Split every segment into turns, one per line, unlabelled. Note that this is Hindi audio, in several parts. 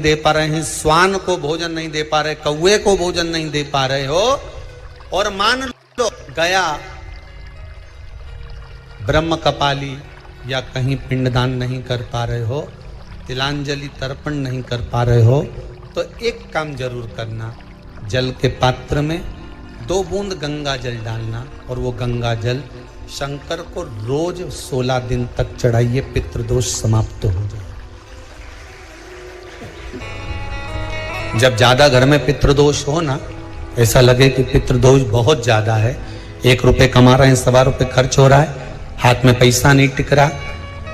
दे पा रहे हैं, स्वान को भोजन नहीं दे पा रहे, कौवे को भोजन नहीं दे पा रहे हो, और मान लो गया ब्रह्म कपाली या कहीं पिंडदान नहीं कर पा रहे हो, तिलांजलि तर्पण नहीं कर पा रहे हो, तो एक काम जरूर करना, जल के पात्र में 2 बूंद गंगा जल डालना और वो गंगा जल शंकर को रोज 16 दिन तक चढ़ाइए, पितृदोष समाप्त हो जाए। जब ज्यादा घर में पितृदोष हो ना, ऐसा लगे कि पितृदोष बहुत ज्यादा है, 1 रुपए कमा रहे हैं, 1.25 रुपए खर्च हो रहा है, हाथ में पैसा नहीं टिक रहा,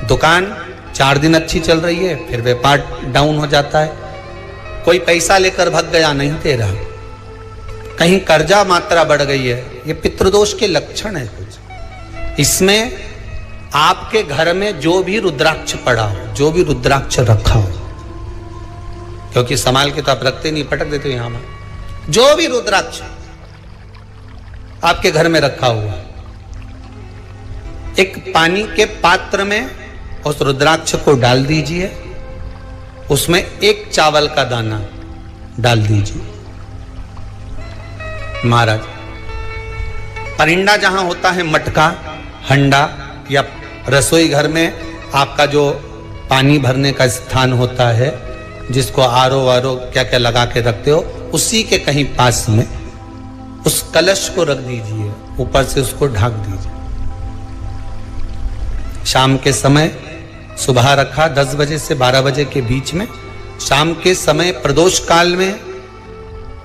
दुकान 4 दिन अच्छी चल रही है, फिर व्यापार डाउन हो जाता है, कोई पैसा लेकर भग गया, नहीं दे रहा, कहीं कर्जा मात्रा बढ़ गई है, ये पितृदोष के लक्षण है कुछ। इसमें आपके घर में जो भी रुद्राक्ष पड़ा हो, जो भी रुद्राक्ष रखा हो, क्योंकि संभाल के तो आप रखते नहीं, पटक देते हो यहां में, जो भी रुद्राक्ष आपके घर में रखा हुआ, एक पानी के पात्र में उस रुद्राक्ष को डाल दीजिए, उसमें 1 चावल का दाना डाल दीजिए। महाराज, परिंदा जहां होता है, मटका, हंडा या रसोई घर में आपका जो पानी भरने का स्थान होता है, जिसको आरो वारो क्या क्या लगा के रखते हो, उसी के कहीं पास में उस कलश को रख दीजिए, ऊपर से उसको ढक दीजिए। शाम के समय, सुबह रखा 10 बजे से 12 बजे के बीच में, शाम के समय प्रदोष काल में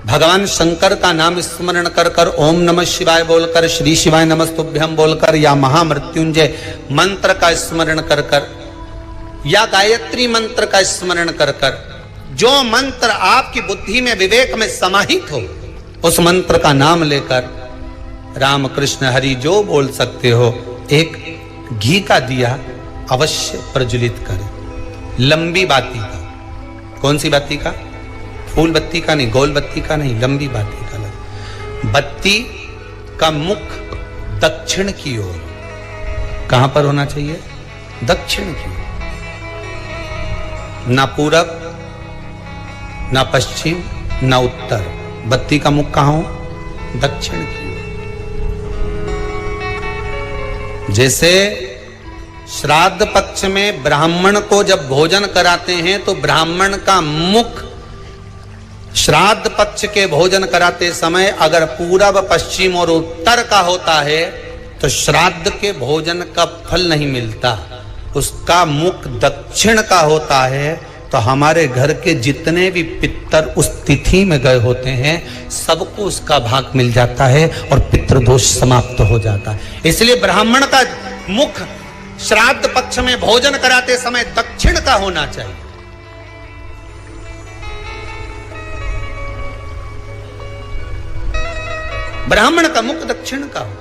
भगवान शंकर का नाम स्मरण कर कर, ओम नमः शिवाय बोलकर, श्री शिवाय नमस्तुभ्यम बोलकर, या महामृत्युंजय मंत्र का स्मरण कर कर, या गायत्री मंत्र का स्मरण कर कर, जो मंत्र आपकी बुद्धि में, विवेक में समाहित हो, उस मंत्र का नाम लेकर राम कृष्ण हरि जो बोल सकते हो, एक घी का दिया अवश्य प्रज्वलित करें, लंबी बाती का। कौन सी बाती का? फूल बत्ती का नहीं, गोल बत्ती का नहीं, लंबी बाती का। बत्ती का मुख दक्षिण की ओर, कहां पर होना चाहिए? दक्षिण की ओर, ना पूरब, ना पश्चिम, ना उत्तर। बत्ती का मुख कहां हो? दक्षिण की ओर। जैसे श्राद्ध पक्ष में ब्राह्मण को जब भोजन कराते हैं तो ब्राह्मण का मुख श्राद्ध पक्ष के भोजन कराते समय अगर पूरब, पश्चिम और उत्तर का होता है तो श्राद्ध के भोजन का फल नहीं मिलता, उसका मुख दक्षिण का होता है तो हमारे घर के जितने भी पितर उस तिथि में गए होते हैं सबको उसका भाग मिल जाता है और पितृदोष समाप्त हो जाता है। इसलिए ब्राह्मण का मुख श्राद्ध पक्ष में भोजन कराते समय दक्षिण का होना चाहिए। ब्राह्मण का मुख दक्षिण का हो।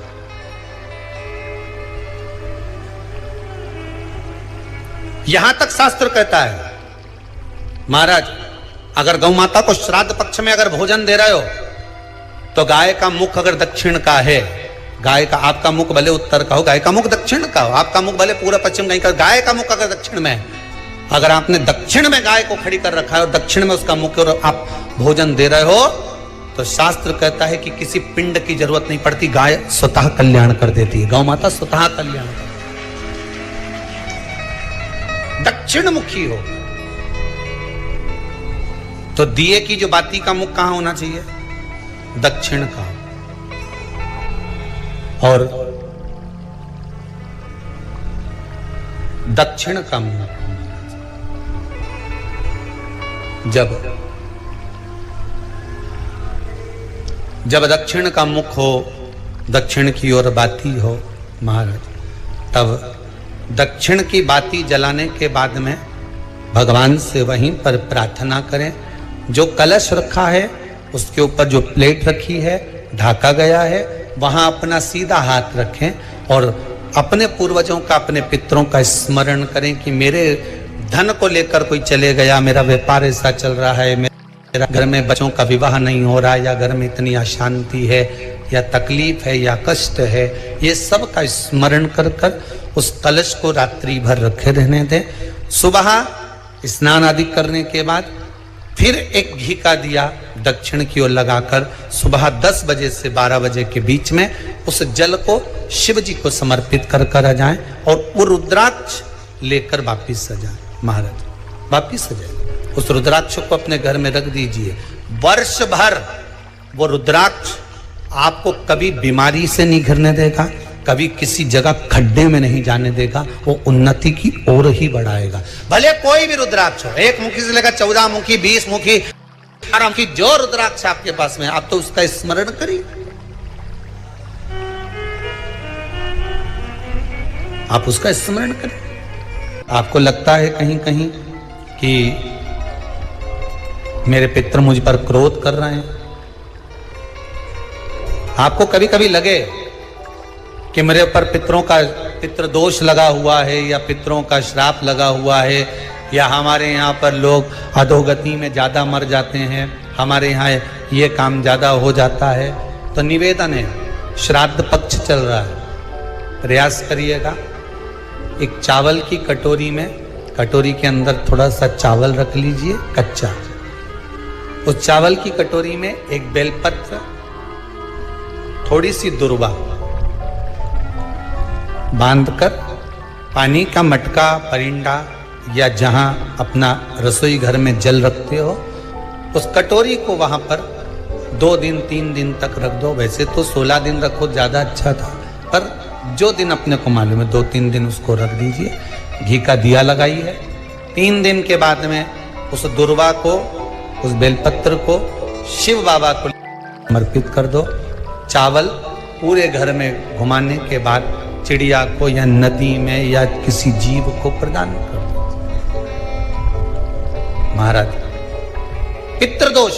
यहां तक शास्त्र कहता है महाराज, अगर गौ माता को श्राद्ध पक्ष में अगर भोजन दे रहे हो तो गाय का मुख अगर दक्षिण का है, गाय का, आपका मुख भले उत्तर का हो, गाय का मुख दक्षिण का हो, आपका मुख भले पूरा पश्चिम कहीं का, गाय का मुख अगर दक्षिण में है, अगर आपने दक्षिण में गाय को खड़ी कर रखा है और दक्षिण में उसका मुख और आप भोजन दे रहे हो तो शास्त्र कहता है कि किसी पिंड की जरूरत नहीं पड़ती, गाय स्वतः कल्याण कर देती है, गौ माता स्वतः कल्याण कर, दक्षिण मुखी हो। तो दिए की जो बाती का मुख कहां होना चाहिए? दक्षिण का। और दक्षिण का मुख जब दक्षिण का मुख हो, दक्षिण की ओर बाती हो महाराज, तब दक्षिण की बाती जलाने के बाद में भगवान से वहीं पर प्रार्थना करें। जो कलश रखा है उसके ऊपर जो प्लेट रखी है, ढका गया है, वहां अपना सीधा हाथ रखें और अपने पूर्वजों का, अपने पितरों का स्मरण करें कि मेरे धन को लेकर कोई चले गया, मेरा व्यापार ऐसा चल रहा है, मेरा घर में बच्चों का विवाह नहीं हो रहा है, या घर में इतनी अशांति है या तकलीफ है या कष्ट है, ये सब का स्मरण कर कर उस कलश को रात्रि भर रखे रहने दें। सुबह स्नान आदि करने के बाद फिर एक घी का दिया दक्षिण की ओर लगाकर सुबह 10 बजे से 12 बजे के बीच में उस जल को शिव जी को समर्पित कर आ जाएं और वो रुद्राक्ष लेकर वापिस आ जाए। महाराज वापिस आ जाए, उस रुद्राक्ष को अपने घर में रख दीजिए। वर्ष भर वो रुद्राक्ष आपको कभी बीमारी से नहीं घिरने देगा, कभी किसी जगह खड्डे में नहीं जाने देगा, वो उन्नति की ओर ही बढ़ाएगा। भले कोई भी रुद्राक्ष हो, 1 मुखी से लेकर 14 मुखी, 20 मुखी, 18 मुखी, जो रुद्राक्ष आपके पास में, आप तो उसका स्मरण करिए। आप उसका स्मरण करें। आपको लगता है कहीं कहीं कि मेरे पितर मुझ पर क्रोध कर रहे हैं, आपको कभी कभी लगे कि मेरे ऊपर पितृ दोष लगा हुआ है या पितरों का श्राप लगा हुआ है, या हमारे यहाँ पर लोग अधोगति में ज़्यादा मर जाते हैं, हमारे यहाँ ये काम ज़्यादा हो जाता है, तो निवेदन है, श्राद्ध पक्ष चल रहा है, प्रयास करिएगा। एक चावल की कटोरी में, कटोरी के अंदर थोड़ा सा चावल रख लीजिए कच्चा, उस चावल की कटोरी में एक बेलपत्र, थोड़ी सी दुर्वा बांधकर पानी का मटका, परिंडा या जहां अपना रसोई घर में जल रखते हो, उस कटोरी को वहां पर 2 दिन 3 दिन तक रख दो। वैसे तो 16 दिन रखो ज्यादा अच्छा था, पर जो दिन अपने को मालूम है 2-3 दिन उसको रख दीजिए। घी का दिया लगाइए। 3 दिन के बाद में उस दुर्वा को, उस बेलपत्र को शिव बाबा को समर्पित कर दो। चावल पूरे घर में घुमाने के बाद चिड़िया को या नदी में या किसी जीव को प्रदान कर दो। महाराज पितृदोष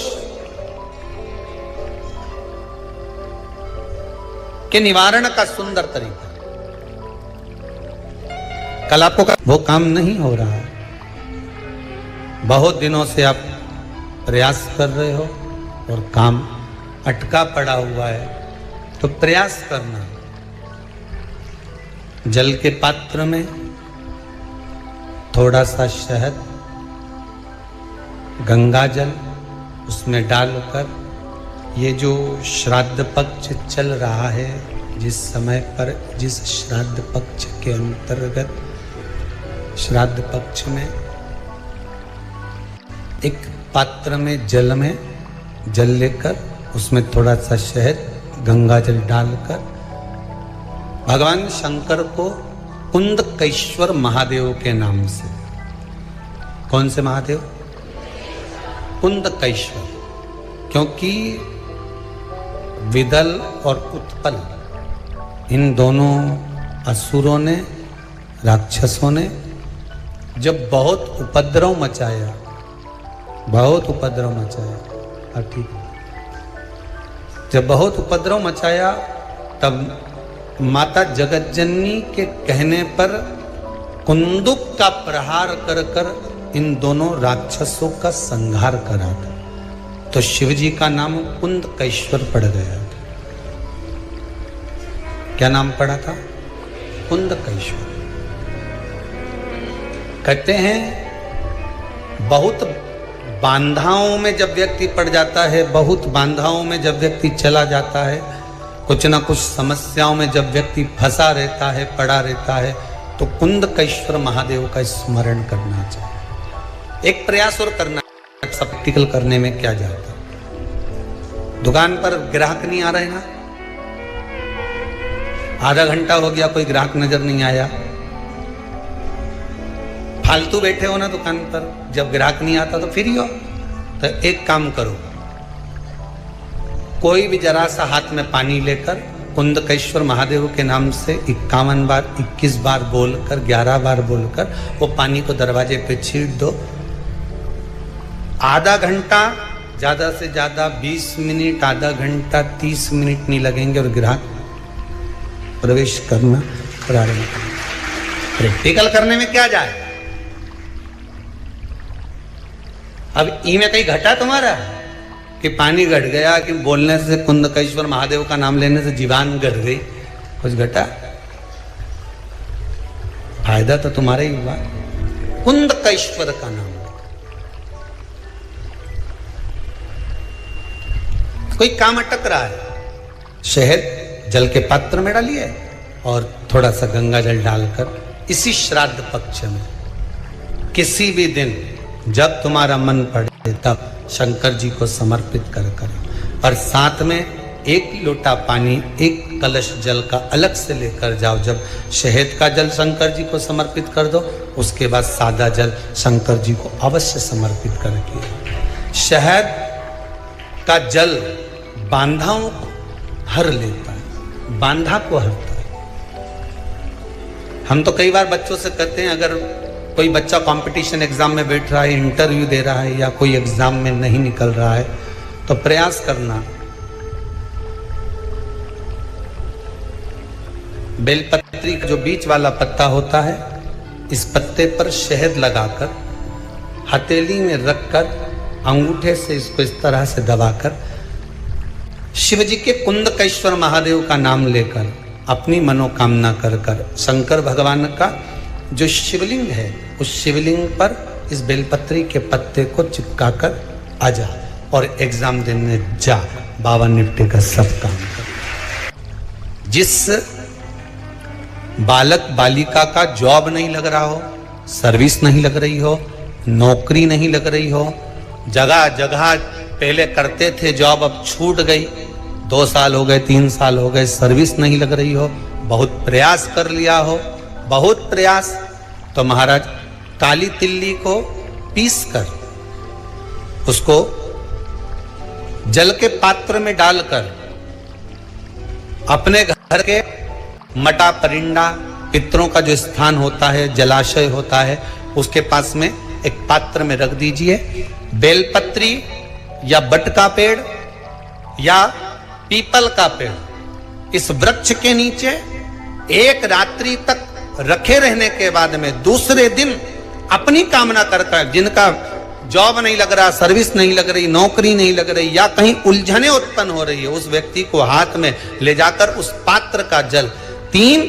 के निवारण का सुंदर तरीका। कल आपको वो काम नहीं हो रहा है, बहुत दिनों से आप प्रयास कर रहे हो और काम अटका पड़ा हुआ है, तो प्रयास करना। जल के पात्र में थोड़ा सा शहद, गंगा जल उसमें डालकर, ये जो श्राद्ध पक्ष चल रहा है, जिस समय पर, जिस श्राद्ध पक्ष के अंतर्गत, श्राद्ध पक्ष में एक पात्र में जल लेकर उसमें थोड़ा सा शहद, गंगा जल डालकर भगवान शंकर को कुंदकेश्वर महादेव के नाम से, कौन से महादेव? कुंदकेश्वर, क्योंकि विदल और उत्पल इन दोनों असुरों ने, राक्षसों ने जब बहुत उपद्रव मचाया, ठीक, जब बहुत उपद्रव मचाया, तब माता जगतजननी के कहने पर कुंदुक का प्रहार कर इन दोनों राक्षसों का संहार करा था। तो शिव जी का नाम कुंदकेश्वर पड़ गया था। क्या नाम पड़ा था? कुंदकेश्वर। कहते हैं बहुत बांधाओं में जब व्यक्ति पड़ जाता है, बहुत बांधाओं में जब व्यक्ति चला जाता है, कुछ ना कुछ समस्याओं में जब व्यक्ति फंसा रहता है, पड़ा रहता है, तो कुंदकेश्वर महादेव का स्मरण करना चाहिए। एक प्रयास और करना। प्रैक्टिकल करने में क्या जाता? दुकान पर ग्राहक नहीं आ रहे ना, आधा घंटा हो गया, कोई ग्राहक नजर नहीं आया, फालतू बैठे हो ना दुकान पर, जब ग्राहक नहीं आता तो फ्री हो, तो एक काम करो, कोई भी जरा सा हाथ में पानी लेकर कुंदकेश्वर महादेव के नाम से 51 बार, 21 बार बोलकर, 11 बार बोलकर वो पानी को दरवाजे पे छीट दो। आधा घंटा, ज्यादा से ज्यादा 20 मिनट, आधा घंटा 30 मिनट नहीं लगेंगे और ग्राहक प्रवेश करना प्रारंभ करें। प्रैक्टिकल करने में क्या जाए? अब ई में कहीं घटा तुम्हारा कि पानी घट गया, कि बोलने से, कुंदकेश्वर महादेव का नाम लेने से जीवान घट गई, कुछ घटा? फायदा तो तुम्हारा ही हुआ। कुंदकेश्वर का नाम, कोई काम अटक रहा है, शहद जल के पात्र में डालिए और थोड़ा सा गंगा जल डालकर इसी श्राद्ध पक्ष में किसी भी दिन जब तुम्हारा मन पड़े तब शंकर जी को समर्पित कर करें। और साथ में 1 लोटा पानी, 1 कलश जल का अलग से लेकर जाओ। जब शहद का जल शंकर जी को समर्पित कर दो, उसके बाद सादा जल शंकर जी को अवश्य समर्पित करके। शहद का जल बांधाओं को हर लेता है, बांधा को हरता है। हम तो कई बार बच्चों से कहते हैं, अगर कोई बच्चा कंपटीशन एग्जाम में बैठ रहा है, इंटरव्यू दे रहा है या कोई एग्जाम में नहीं निकल रहा है, तो प्रयास करना बेलपत्री का जो बीच वाला पत्ता होता है, इस पत्ते पर शहद लगाकर हथेली में रखकर अंगूठे से इसको इस तरह से दबाकर शिव जी के कुंदकेश्वर महादेव का नाम लेकर अपनी मनोकामना कर कर शंकर भगवान का जो शिवलिंग है, उस शिवलिंग पर इस बेलपत्री के पत्ते को चिपका कर आ जा और एग्जाम देने जा। बाबा निपटेगा सब काम कर। जिस बालक बालिका का जॉब नहीं लग रहा हो, सर्विस नहीं लग रही हो, नौकरी नहीं लग रही हो, जगह जगह पहले करते थे जॉब, अब छूट गई, 2 साल हो गए, 3 साल हो गए, सर्विस नहीं लग रही हो, बहुत प्रयास कर लिया हो, बहुत प्रयास, तो महाराज काली तिल्ली को पीस कर उसको जल के पात्र में डालकर अपने घर के मटा परिंडा पितरों का जो स्थान होता है, जलाशय होता है, उसके पास में एक पात्र में रख दीजिए। बेलपत्री या बट का पेड़ या पीपल का पेड़, इस वृक्ष के नीचे 1 रात्रि तक रखे रहने के बाद में दूसरे दिन अपनी कामना कर, जिनका जॉब नहीं लग रहा, सर्विस नहीं लग रही, नौकरी नहीं लग रही या कहीं उलझने उत्पन्न हो रही है, उस व्यक्ति को हाथ में ले जाकर उस पात्र का जल 3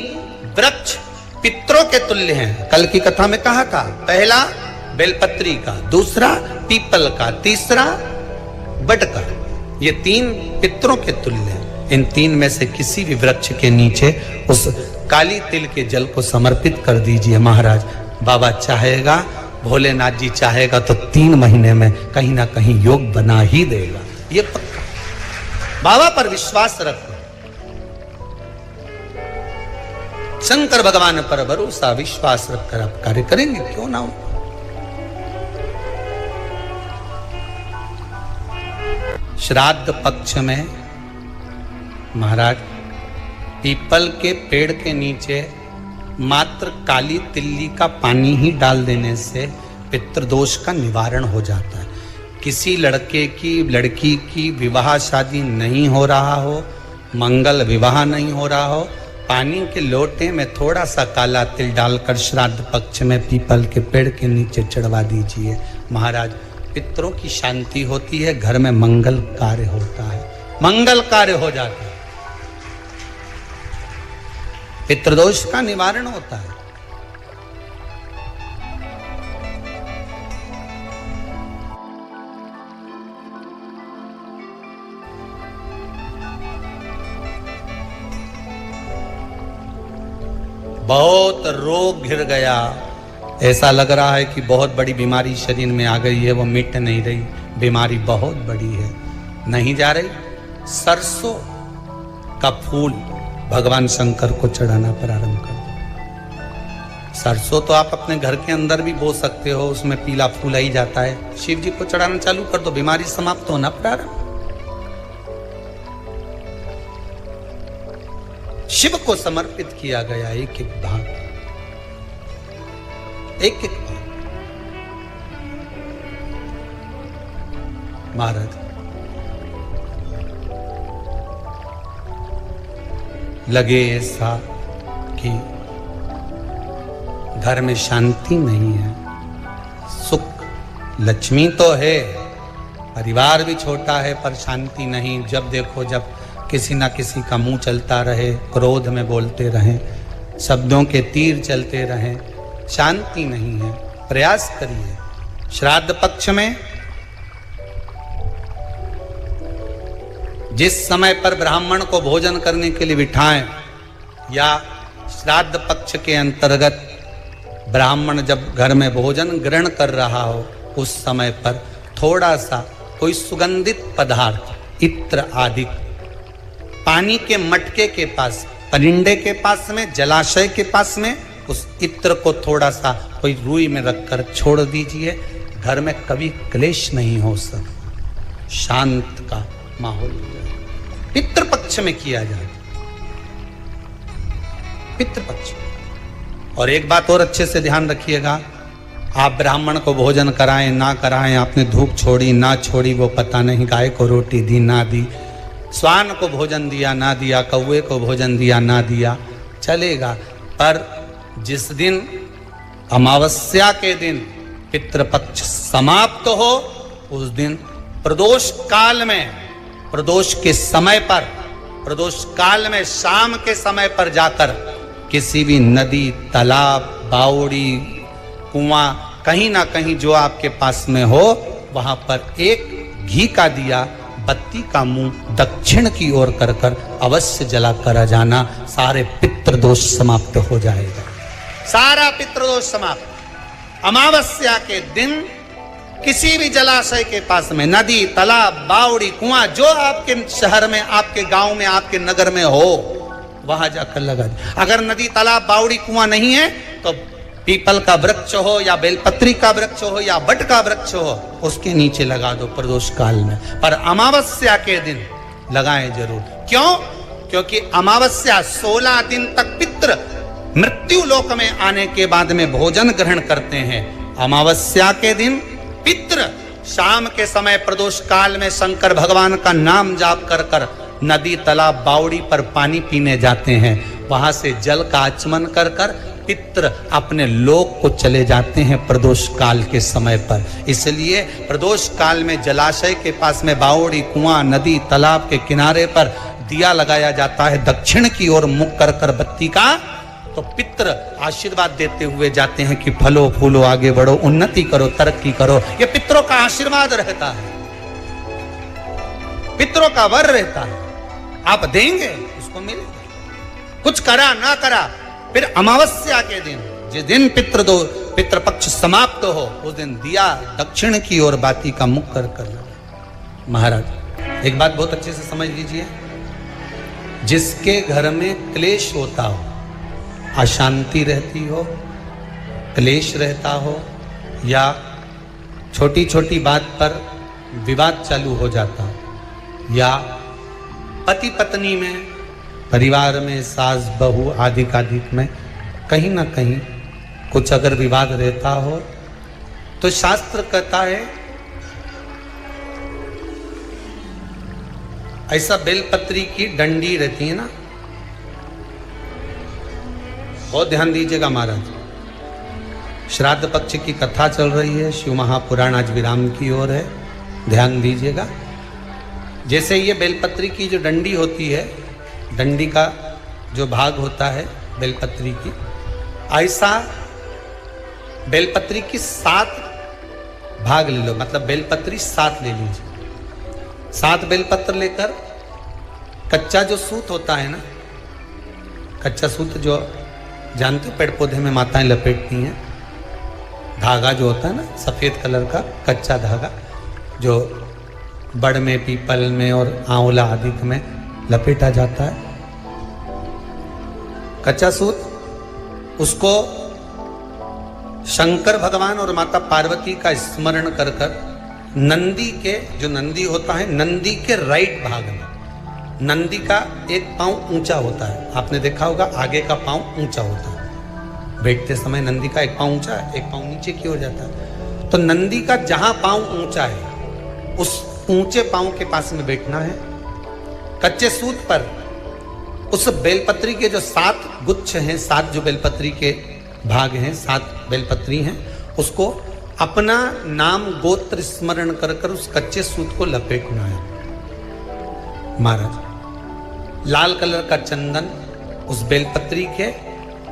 वृक्ष पितरों के तुल्य हैं। कल की कथा में कहा था, पहला बेलपत्री का, दूसरा पीपल का, तीसरा बट का, ये 3 पितरों के तुल्य हैं। इन 3 में से किसी भी वृक्ष के नीचे उस काली तिल के जल को समर्पित कर दीजिए। महाराज बाबा चाहेगा, भोलेनाथ जी चाहेगा तो 3 महीने में कहीं ना कहीं योग बना ही देगा, ये पक्का। बाबा पर विश्वास रखो, शंकर भगवान पर भरोसा विश्वास रखकर आप कार्य करेंगे, क्यों ना हो। श्राद्ध पक्ष में महाराज पीपल के पेड़ के नीचे मात्र काली तिल्ली का पानी ही डाल देने से पितृदोष का निवारण हो जाता है। किसी लड़के की लड़की की विवाह शादी नहीं हो रहा हो, मंगल विवाह नहीं हो रहा हो, पानी के लोटे में थोड़ा सा काला तिल डालकर श्राद्ध पक्ष में पीपल के पेड़ के नीचे चढ़वा दीजिए। महाराज पितरों की शांति होती है, घर में मंगल कार्य होता है, मंगल कार्य हो जाता है, पितृदोष का निवारण होता है। बहुत रोग घिर गया, ऐसा लग रहा है कि बहुत बड़ी बीमारी शरीर में आ गई है, वो मिट नहीं रही, बीमारी बहुत बड़ी है, नहीं जा रही। सरसों का फूल भगवान शंकर को चढ़ाना प्रारंभ कर दो। सरसों तो आप अपने घर के अंदर भी बो सकते हो, उसमें पीला फूल ही जाता है, शिव जी को चढ़ाना चालू कर दो, बीमारी समाप्त होना प्रारंभ। शिव को समर्पित किया गया एक एक भाग, एक एक भाग। महाराज लगे ऐसा कि घर में शांति नहीं है, सुख लक्ष्मी तो है, परिवार भी छोटा है पर शांति नहीं। जब देखो जब किसी ना किसी का मुंह चलता रहे, क्रोध में बोलते रहें, शब्दों के तीर चलते रहें, शांति नहीं है। प्रयास करिए श्राद्ध पक्ष में जिस समय पर ब्राह्मण को भोजन करने के लिए बिठाएं या श्राद्ध पक्ष के अंतर्गत ब्राह्मण जब घर में भोजन ग्रहण कर रहा हो उस समय पर थोड़ा सा कोई सुगंधित पदार्थ इत्र आदि पानी के मटके के पास, परिंदे के पास में, जलाशय के पास में उस इत्र को थोड़ा सा कोई रुई में रखकर छोड़ दीजिए। घर में कभी क्लेश नहीं हो सकता, शांत का माहौल हो जाए। पितृपक्ष में किया जाए, पितृपक्ष। और एक बात और अच्छे से ध्यान रखिएगा, आप ब्राह्मण को भोजन कराएं ना कराएं, आपने धूप छोड़ी ना छोड़ी वो पता नहीं, गाय को रोटी दी ना दी, स्वान को भोजन दिया ना दिया, कौवे को भोजन दिया ना दिया, चलेगा। पर जिस दिन अमावस्या के दिन पितृपक्ष समाप्त हो उस दिन प्रदोष काल में, प्रदोष के समय पर, प्रदोष काल में शाम के समय पर जाकर किसी भी नदी, तालाब, बावड़ी, कुआं, कहीं ना कहीं जो आपके पास में हो वहां पर एक घी का दिया, बत्ती का मुंह दक्षिण की ओर कर कर अवश्य जला कर जाना। सारे पितृदोष समाप्त हो जाएगा, सारा पितृदोष समाप्त। अमावस्या के दिन किसी भी जलाशय के पास में, नदी, तालाब, बावड़ी, कुआं, जो आपके शहर में, आपके गांव में, आपके नगर में हो वहां जाकर लगा दे। अगर नदी, तालाब, बावड़ी, कुआं नहीं है तो पीपल का वृक्ष हो या बेलपत्री का वृक्ष हो या बट का वृक्ष हो, उसके नीचे लगा दो प्रदोष काल में। पर अमावस्या के दिन लगाएं जरूर। क्यों? क्योंकि अमावस्या 16 दिन तक पितृ मृत्यु लोक में आने के बाद में भोजन ग्रहण करते हैं। अमावस्या के दिन पितृ शाम के समय प्रदोष काल में शंकर भगवान का नाम जाप कर कर नदी, तालाब, बावड़ी पर पानी पीने जाते हैं। वहां से जल का आचमन कर कर पितृ अपने लोक को चले जाते हैं प्रदोष काल के समय पर। इसलिए प्रदोष काल में जलाशय के पास में, बावड़ी, कुआं, नदी, तालाब के किनारे पर दिया लगाया जाता है दक्षिण की ओर मुख कर कर बत्ती का। तो पितृ आशीर्वाद देते हुए जाते हैं कि फलो फूलो, आगे बढ़ो, उन्नति करो, तरक्की करो। ये पितरों का आशीर्वाद रहता है, पितरों का वर रहता है। आप देंगे उसको मिलेगा, कुछ करा ना करा। फिर अमावस्या के दिन, जिस दिन पितृपक्ष समाप्त हो उस दिन दिया दक्षिण की ओर बाती का मुख कर कर लगा। महाराज एक बात बहुत अच्छे से समझ लीजिए, जिसके घर में क्लेश होता हो, अशांति रहती हो, क्लेश रहता हो या छोटी छोटी बात पर विवाद चालू हो जाता हो, या पति पत्नी में, परिवार में, सास बहू आदि कादिक में कहीं ना कहीं कुछ अगर विवाद रहता हो तो शास्त्र कहता है ऐसा बेलपत्री की डंडी रहती है ना, बहुत ध्यान दीजिएगा महाराज। श्राद्ध पक्ष की कथा चल रही है, शिव महापुराण आज विराम की ओर है, ध्यान दीजिएगा। जैसे ये बेलपत्री की जो डंडी होती है, डंडी का जो भाग होता है बेलपत्री की, ऐसा बेलपत्री की 7 भाग ले लो, मतलब बेलपत्री 7 ले लीजिए। 7 बेलपत्र लेकर कच्चा जो सूत होता है ना, कच्चा सूत जो जानते हो पेड़ पौधे में माताएं लपेटती हैं, धागा जो होता है ना सफेद कलर का कच्चा धागा, जो बड़ में, पीपल में और आंवला आदि में लपेटा जाता है, कच्चा सूत, उसको शंकर भगवान और माता पार्वती का स्मरण कर कर नंदी के, जो नंदी होता है, नंदी के राइट भाग में, नंदी का एक पांव ऊंचा होता है, आपने देखा होगा आगे का पांव ऊंचा होता है, बैठते समय नंदी का एक पांव ऊंचा है, एक पांव नीचे की ओर जाता है। तो नंदी का जहां पांव ऊंचा है उस ऊंचे पांव के पास में बैठना है। कच्चे सूत पर उस बेलपत्री के जो 7 गुच्छ हैं, 7 जो बेलपत्री के भाग हैं, 7 बेलपत्री हैं, उसको अपना नाम गोत्र स्मरण कर कर उस कच्चे सूत को लपेटना है। महाराज लाल कलर का चंदन उस बेलपत्री के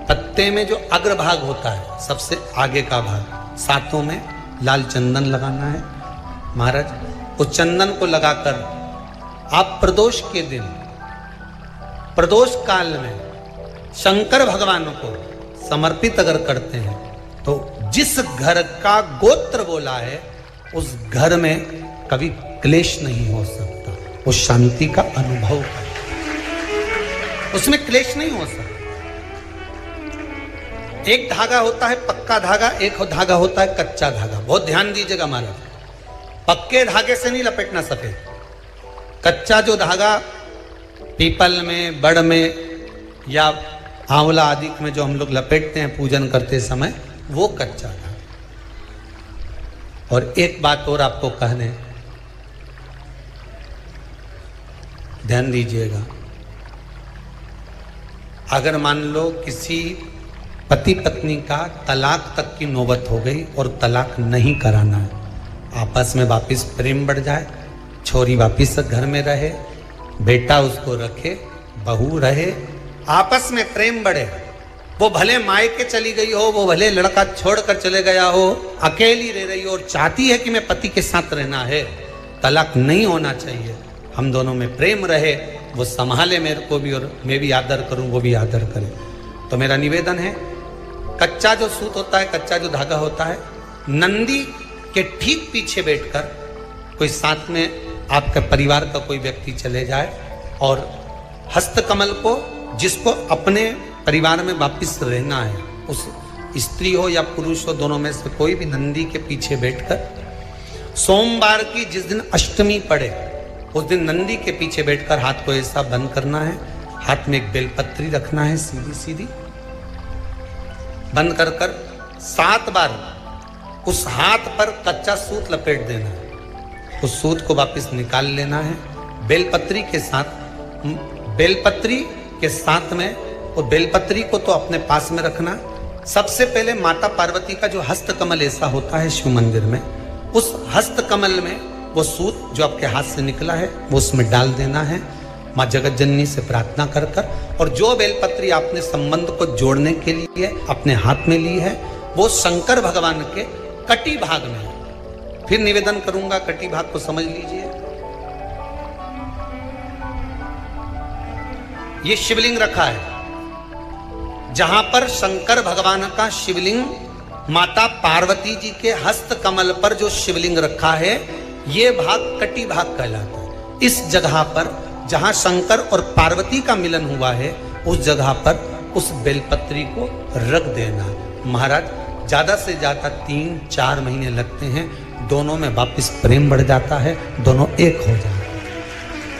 पत्ते में जो अग्रभाग होता है, सबसे आगे का भाग, 7 में लाल चंदन लगाना है। महाराज उस चंदन को लगाकर आप प्रदोष के दिन, प्रदोष काल में शंकर भगवान को समर्पित अगर करते हैं तो जिस घर का गोत्र बोला है उस घर में कभी क्लेश नहीं हो सकता, वो शांति का अनुभव करे, उसमें क्लेश नहीं हो सकता। एक धागा होता है पक्का धागा, एक धागा होता है कच्चा धागा। बहुत ध्यान दीजिएगा महाराज, पक्के धागे से नहीं लपेटना सफेद। कच्चा जो धागा पीपल में, बड़ में या आंवला आदि में जो हम लोग लपेटते हैं पूजन करते समय, वो कच्चा धागा। और एक बात और आपको कहने, ध्यान दीजिएगा, अगर मान लो किसी पति पत्नी का तलाक तक की नौबत हो गई और तलाक नहीं कराना है, आपस में वापिस प्रेम बढ़ जाए, छोरी वापिस घर में रहे, बेटा उसको रखे, बहू रहे, आपस में प्रेम बढ़े, वो भले मायके चली गई हो, वो भले लड़का छोड़कर चले गया हो, अकेली रह रही हो और चाहती है कि मैं पति के साथ रहना है, तलाक नहीं होना चाहिए, हम दोनों में प्रेम रहे, वो संभाले मेरे को भी और मैं भी आदर करूं, वो भी आदर करे। तो मेरा निवेदन है, कच्चा जो सूत होता है, कच्चा जो धागा होता है, नंदी के ठीक पीछे बैठकर कोई साथ में आपके परिवार का कोई व्यक्ति चले जाए और हस्तकमल को, जिसको अपने परिवार में वापिस रहना है, उस स्त्री हो या पुरुष हो, दोनों में से कोई भी नंदी के पीछे बैठकर सोमवार की जिस दिन अष्टमी पड़े उस दिन नंदी के पीछे बैठकर हाथ को ऐसा बंद करना है, हाथ में एक बेलपत्री रखना है, सीधी सीधी बंद कर कर 7 बार उस हाथ पर कच्चा सूत लपेट देना है, उस सूत को वापस निकाल लेना है, बेलपत्री के साथ में, और बेलपत्री को तो अपने पास में रखना। सबसे पहले माता पार्वती का जो हस्तकमल ऐसा होता है शिव मंदिर में, उस हस्तकमल में वो सूत जो आपके हाथ से निकला है वो उसमें डाल देना है, माँ जगत जननी से प्रार्थना कर कर, और जो बेलपत्री आपने संबंध को जोड़ने के लिए अपने हाथ में ली है वो शंकर भगवान के कटी भाग में है। फिर निवेदन करूंगा, कटी भाग को समझ लीजिए। ये शिवलिंग रखा है, जहां पर शंकर भगवान का शिवलिंग, माता पार्वती जी के हस्त कमल पर जो शिवलिंग रखा है, ये भाग कटी भाग कहलाता है। इस जगह पर जहां शंकर और पार्वती का मिलन हुआ है, उस जगह पर उस बेलपत्री को रख देना। महाराज ज्यादा से ज्यादा 3-4 महीने लगते हैं, दोनों में वापस प्रेम बढ़ जाता है, दोनों एक हो जाते हैं।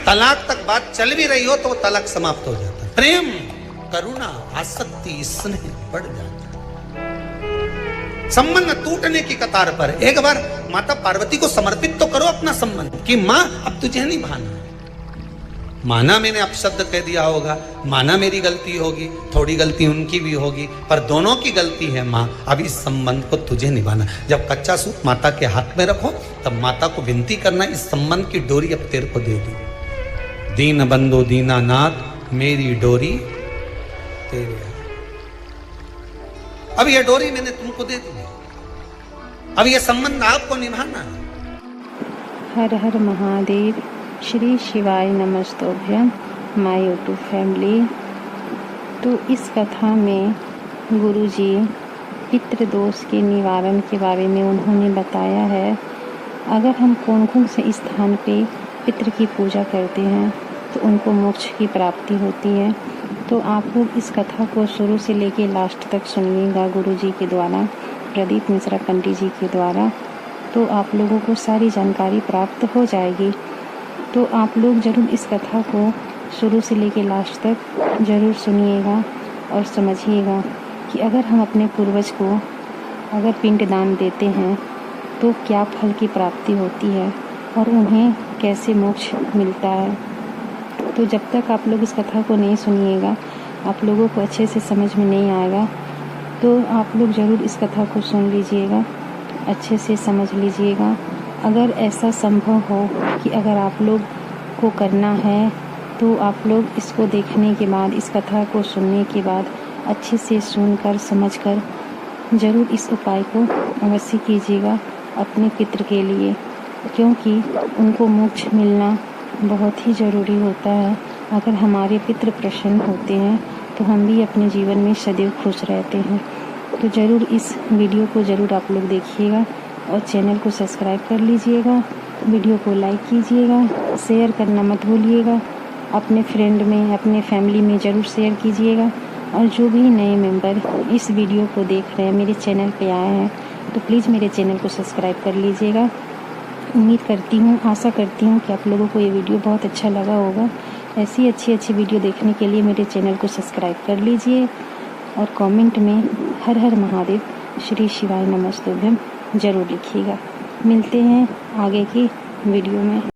तलाक तक बात चल भी रही हो तो तलाक समाप्त हो जाता है, प्रेम, करुणा, आसक्ति, स्नेह बढ़ जाता है। संबंध टूटने की कतार पर एक बार माता पार्वती को समर्पित तो करो अपना संबंध कि मां अब तुझे नहीं भाना। माना मैंने अपशब्द कह दिया होगा, माना मेरी गलती होगी, थोड़ी गलती उनकी भी होगी, पर दोनों की गलती है मां, अब इस संबंध को तुझे निभाना। जब कच्चा सूत माता के हाथ में रखो तब माता को विनती करना, इस संबंध की डोरी अब तेरे को दे दी। दीन बंधु दीनानाथ मेरी डोरी तेरे, अब ये डोरी मैंने तुमको दे दी, अब ये संबंध आपको निभाना है।
हर हर महादेव, श्री शिवाय नमस्तोभ्यम, माय यूट्यूब फैमिली। तो इस कथा में गुरुजी पितृ दोष के निवारण के बारे में उन्होंने बताया है। अगर हम कौन से स्थान पे पितृ की पूजा करते हैं तो उनको मोक्ष की प्राप्ति होती है। तो आप लोग इस कथा को शुरू से लेके लास्ट तक सुनिएगा गुरुजी के द्वारा, प्रदीप मिश्रा पंडित जी के द्वारा, तो आप लोगों को सारी जानकारी प्राप्त हो जाएगी। तो आप लोग ज़रूर इस कथा को शुरू से लेके लास्ट तक ज़रूर सुनिएगा और समझिएगा कि अगर हम अपने पूर्वज को अगर पिंड दान देते हैं तो क्या फल की प्राप्ति होती है और उन्हें कैसे मोक्ष मिलता है। तो जब तक आप लोग इस कथा को नहीं सुनिएगा, आप लोगों को अच्छे से समझ में नहीं आएगा। तो आप लोग ज़रूर इस कथा को सुन लीजिएगा, अच्छे से समझ लीजिएगा। अगर ऐसा संभव हो कि अगर आप लोग को करना है तो आप लोग इसको देखने के बाद, इस कथा को सुनने के बाद अच्छे से सुनकर समझकर ज़रूर इस उपाय को अवश्य कीजिएगा अपने पितृ के लिए, क्योंकि उनको मोक्ष मिलना बहुत ही ज़रूरी होता है। अगर हमारे पितृ प्रसन्न होते हैं तो हम भी अपने जीवन में सदैव खुश रहते हैं। तो ज़रूर इस वीडियो को ज़रूर आप लोग देखिएगा और चैनल को सब्सक्राइब कर लीजिएगा, वीडियो को लाइक कीजिएगा, शेयर करना मत भूलिएगा। अपने फ्रेंड में, अपने फैमिली में ज़रूर शेयर कीजिएगा। और जो भी नए मेंबर इस वीडियो को देख रहे हैं, मेरे चैनल पे आए हैं, तो प्लीज़ मेरे चैनल को सब्सक्राइब कर लीजिएगा। उम्मीद करती हूँ, आशा करती हूँ कि आप लोगों को ये वीडियो बहुत अच्छा लगा होगा। ऐसी अच्छी वीडियो देखने के लिए मेरे चैनल को सब्सक्राइब कर लीजिए और कमेंट में हर हर महादेव, श्री शिवाय नमस्तुभ्यम ज़रूर लिखिएगा। मिलते हैं आगे की वीडियो में।